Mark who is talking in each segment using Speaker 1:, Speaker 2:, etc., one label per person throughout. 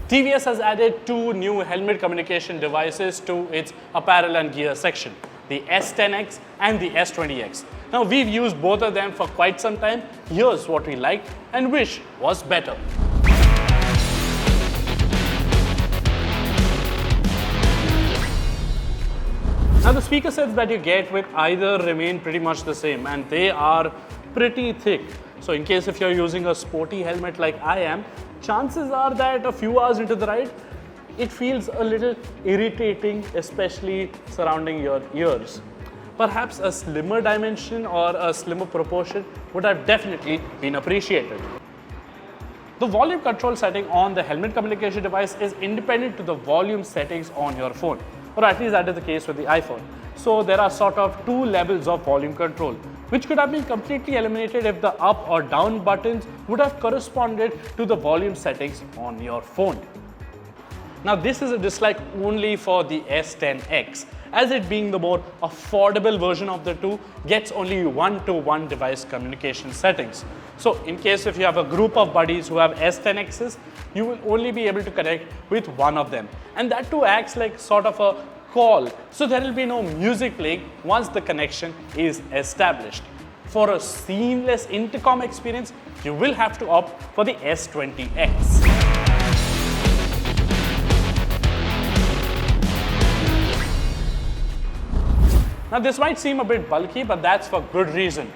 Speaker 1: TVS has added two new helmet communication devices to its apparel and gear section, the S10X and the S20X. Now we've used both of them for quite some time. Here's what we liked and wish was better. Now the speaker sets that you get with either remain pretty much the same, and they are pretty thick. So in case if you're using a sporty helmet like I am, chances are that a few hours into the ride, it feels a little irritating, especially surrounding your ears. Perhaps a slimmer dimension or a slimmer proportion would have definitely been appreciated. The volume control setting on the helmet communication device is independent to the volume settings on your phone, or at least that is the case with the iPhone. So there are sort of two levels of volume control, which could have been completely eliminated if the up or down buttons would have corresponded to the volume settings on your phone. Now this is a dislike only for the S10X, as it being the more affordable version of the two gets only one-to-one device communication settings. So in case if you have a group of buddies who have S10Xs, you will only be able to connect with one of them. And that too acts like sort of a call, so there will be no music playing once the connection is established. For a seamless intercom experience, you will have to opt for the S20X. Now this might seem a bit bulky, but that's for good reason.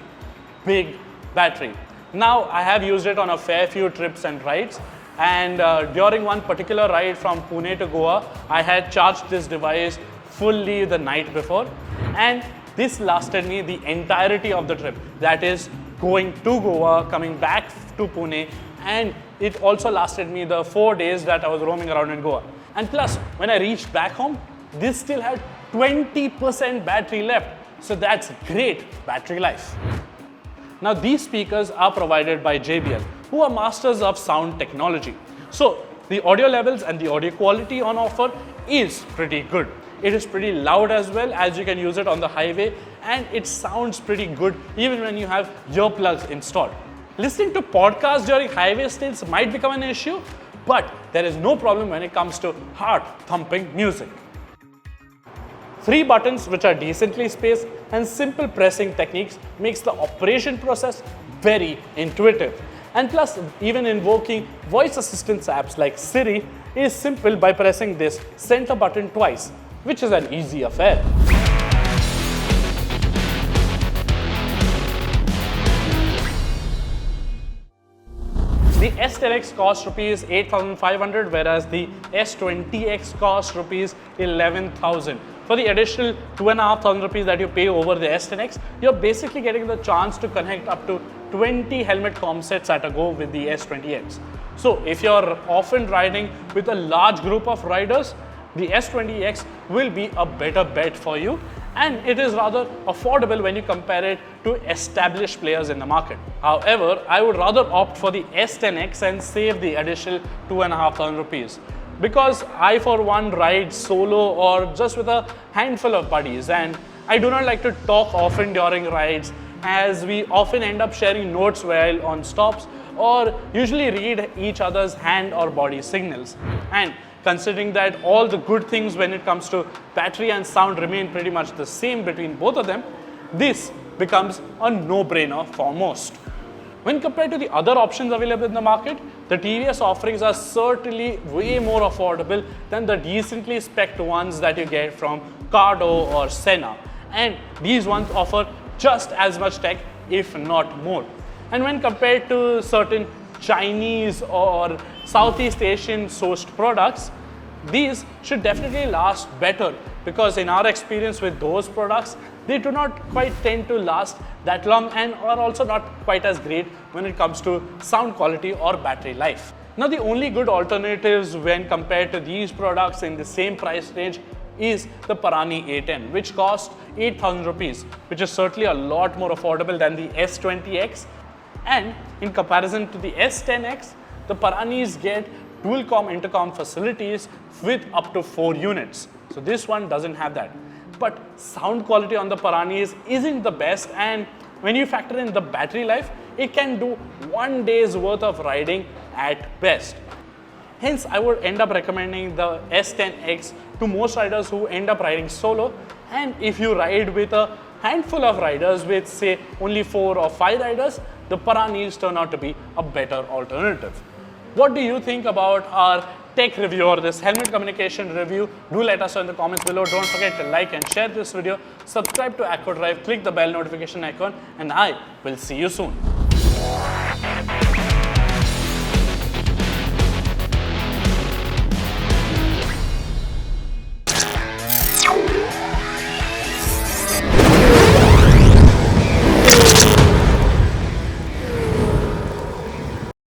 Speaker 1: Big battery. Now I have used it on a fair few trips and rides, and during one particular ride from Pune to Goa, I had charged this device fully the night before, and this lasted me the entirety of the trip. That is going to Goa, coming back to Pune, and it also lasted me the 4 days that I was roaming around in Goa. And plus, when I reached back home, this still had 20% battery left. So that's great battery life. Now these speakers are provided by JBL, who are masters of sound technology. So the audio levels and the audio quality on offer is pretty good. It is pretty loud as well, as you can use it on the highway, and it sounds pretty good even when you have earplugs installed. Listening to podcasts during highway stints might become an issue, but there is no problem when it comes to heart-thumping music. 3 buttons which are decently spaced and simple pressing techniques makes the operation process very intuitive. And plus, even invoking voice assistance apps like Siri is simple by pressing this center button twice, which is an easy affair. The S10X costs Rs 8,500, whereas the S20X costs Rs 11,000. For the additional 2,500 rupees that you pay over the S10X, you're basically getting the chance to connect up to 20 helmet comm sets at a go with the S20X. So if you're often riding with a large group of riders, the S20X will be a better bet for you, and it is rather affordable when you compare it to established players in the market. However, I would rather opt for the S10X and save the additional 2,500 rupees. Because I for one ride solo or just with a handful of buddies, and I do not like to talk often during rides, as we often end up sharing notes while on stops or usually read each other's hand or body signals. And considering that all the good things when it comes to battery and sound remain pretty much the same between both of them, this becomes a no-brainer for most. When compared to the other options available in the market, the TVS offerings are certainly way more affordable than the decently spec'd ones that you get from Cardo or Sena. And these ones offer just as much tech, if not more. And when compared to certain Chinese or Southeast Asian sourced products, these should definitely last better, because in our experience with those products, they do not quite tend to last that long and are also not quite as great when it comes to sound quality or battery life. Now the only good alternatives when compared to these products in the same price range is the Parani A10, which costs 8,000 rupees, which is certainly a lot more affordable than the S20X. And in comparison to the S10X, the Paranis get dual-com intercom facilities with up to 4 units. So this one doesn't have that. But sound quality on the Paranis isn't the best, and when you factor in the battery life, it can do 1 day's worth of riding at best. Hence, I would end up recommending the S10X to most riders who end up riding solo. And if you ride with a handful of riders, with say only 4 or 5 riders, the Paranis turn out to be a better alternative. What do you think about our tech review or this helmet communication review? Do let us know in the comments below. Don't forget to like and share this video, subscribe to Acco Drive, click the bell notification icon, and I will see you soon.